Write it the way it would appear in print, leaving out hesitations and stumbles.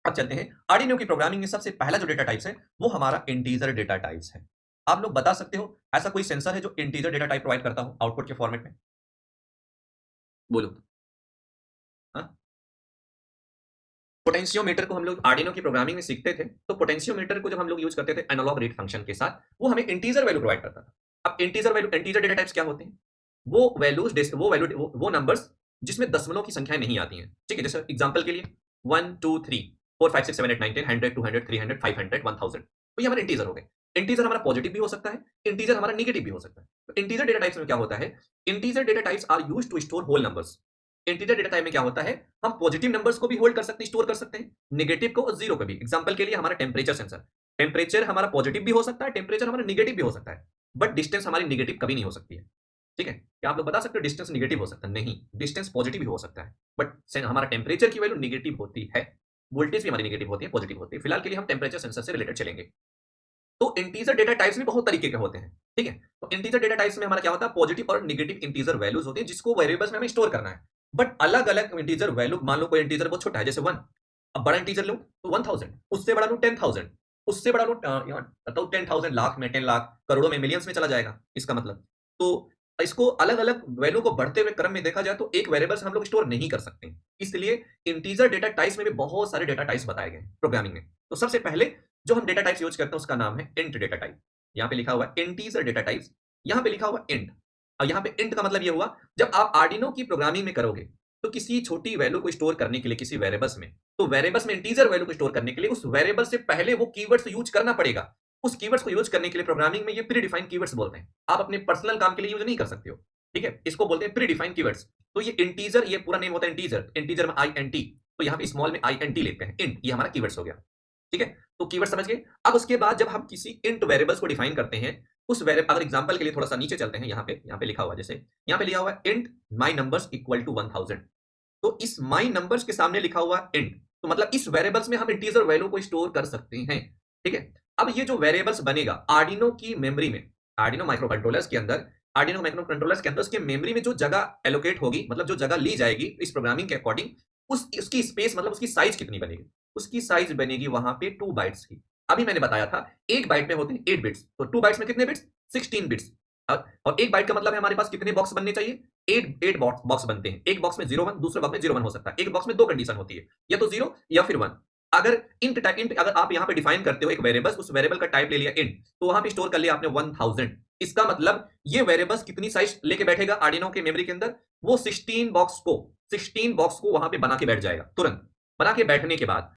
अब चलते हैं आर्डिनो की प्रोग्रामिंग में सबसे पहला जो डेटा टाइप्स है वो हमारा इंटीजर डेटा टाइप्स है। आप लोग बता सकते हो ऐसा कोई सेंसर है जो इंटीजर डेटा टाइप प्रोवाइड करता हो आउटपुट के फॉर्मेट में? बोलो। हाँ? पोटेंशियोमीटर को हम लोग आर्डिनो की प्रोग्रामिंग में सीखते थे, तो पोटेंशियोमीटर को जब हम लोग यूज करते थे एनालॉग रीड फंक्शन के साथ, वो हमें इंटीजर वैल्यू प्रोवाइड करता था। अब इंटीजर डेटा टाइप्स क्या होते हैं? वो नंबर्स जिसमें दशमलव की संख्याएं नहीं आती हैं। ठीक है, जैसे एग्जांपल के लिए 1 2 3 4 5 6 7 8 9 10 100 200 300 500 1000, तो ये हमारे इंटीजर हो गए। इंटीजर हमारा पॉजिटिव भी हो सकता है, इंटीजर हमारा नेगेटिव भी हो सकता है। तो इंटीजर डेटा टाइप्स में क्या होता है? Integer data types are used to store whole numbers. Integer data type में क्या होता है? हम पॉजिटिव नंबर्स को भी होल्ड कर सकते हैं, स्टोर कर सकते हैं, नेगेटिव को और जीरो को भी। एग्जांपल के लिए हमारा टेम्परेचर सेंसर, टेम्परेचर हमारा पॉजिटिव भी हो सकता है, टेम्परेचर हमारा नेगेटिव भी हो सकता है, बट डिस्टेंस हमारी नेगेटिव कभी नहीं हो सकती है। ठीक है, क्या आप लोग बता सकते हो डिस्टेंस नेगेटिव हो सकता है? नहीं, डिस्टेंस पॉजिटिव भी हो सकता है, बट हमारा टेम्परेचर की वैल्यू नेगेटिव होती है, वोल्टेज भी हमारी नेगेटिव होती है, पॉजिटिव होती है। फिलहाल के लिए हम टेम्परेचर सेंसर से रिलेटेड चलेंगे। तो इंटीजर डेटा टाइप्स में बहुत तरीके के होते हैं। ठीक है, तो इंटीजर डेटा टाइप्स में हमारा क्या होता है? पॉजिटिव और नेगेटिव इंटीजर वैल्यूज होती है जिसको वेरिएबल्स में हमें स्टोर करना है। बट अलग अलग इंटीजर वैल्यू, मान लो कोई इंटीजर बहुत छोटा है जैसे 1, अब बड़ा इंटीजर लो तो 1000, उससे बड़ा लो 10000, उससे बड़ा लो 10,000, लाख में, 10 लाख, करोड़ों में, मिलियंस में चला जाएगा इसका मतलब। तो इसको अलग अलग वैल्यू को बढ़ते हुए क्रम में देखा जाए तो एक वेरिएबल से हम लोग स्टोर नहीं कर सकते, इसलिए इंटीजर डेटा टाइप्स में भी बहुत सारे डेटा टाइप्स बताए गए प्रोग्रामिंग में। तो सबसे पहले जो हम डेटा टाइप्स यूज करते हैं उसका नाम है इंट डेटा टाइप। यहाँ पे लिखा हुआ है इंटीजर डेटा टाइप्स, यहाँ पे लिखा हुआ इंट। और यहाँ पे इंट का मतलब ये हुआ, जब आप आर्डिनो की प्रोग्रामिंग में करोगे तो किसी छोटी वैल्यू को स्टोर करने के लिए किसी वेरिएबल्स में, तो वेरिएबल्स में इंटीजर वैल्यू को स्टोर करने के लिए उस वेरिएबल से पहले वो कीवर्ड्स यूज करना पड़ेगा। उस कीवर्ड्स को यूज करने के लिए प्रोग्रामिंग में ये प्री डिफाइंड कीवर्ड्स बोलते हैं। आप अपने पर्सनल काम के लिए यूज नहीं कर सकते हो। ठीक है, इसको बोलते हैं प्री डिफाइंड कीवर्ड्स। तो ये इंटीजर, ये पूरा नेम होता है इंटीजर, इंटीजर में आई एन टी, तो यहाँ पे स्मॉल में आई एन टी लेते हैं, इंट, ये हमारा कीवर्ड्स हो गया। ठीक है, तो कीवर्ड समझ गए। अब उसके बाद जब हम किसी इंट वेरिएबल्स को डिफाइन करते हैं, उस वेरिएबल, अगर एग्जांपल के लिए थोड़ा सा नीचे चलते हैं, यहाँ पे लिखा हुआ है, जैसे यहाँ पे लिखा हुआ है int my numbers equal to 1000, तो इस माय नंबर्स के सामने लिखा हुआ है इंट, तो मतलब इस वेरिएबल्स में हम इंटीजर वैल्यू को स्टोर कर सकते हैं। ठीक है, अब ये जो वेरिएबल्स बनेगा आर्डिनो की मेमोरी में, आर्डिनो माइक्रो कंट्रोलर्स के अंदर, आर्डिनो माइक्रो कंट्रोलर्स के अंदर उसके मेमोरी में जो जगह एलोकेट होगी, मतलब जो जगह ली जाएगी इस प्रोग्रामिंग के अकॉर्डिंग, उसकी स्पेस, मतलब उसकी साइज कितनी बनेगी? उसकी साइज बनेगी वहां पे 2 बाइट्स की। अभी मैंने बताया था 1 बाइट में होते हैं 8 बिट्स, तो 2 बाइट्स में कितने बिट्स? 16 बिट्स। और 1 बाइट का मतलब है हमारे पास कितने बॉक्स बनने चाहिए? 8 बॉक्स बनते हैं। एक बॉक्स में 0 1, दूसरे बॉक्स में 0 1 हो सकता है। एक बॉक्स में 2 कंडीशन होती है, या तो 0 या फिर 1। अगर इंट अगर आप यहाँ पे डिफाइन करते हो एक वेरिएबल, उस वेरिएबल का टाइप ले लिया इंट, तो वहां पे स्टोर कर लिया आपने 1000। इसका मतलब ये वेरिएबल्स कितनी साइज लेके बैठेगा आर्डिनो के मेमोरी के अंदर? वो 16 बॉक्स को वहां पे बना के बैठ जाएगा तुरंत। बना के बैठने के बाद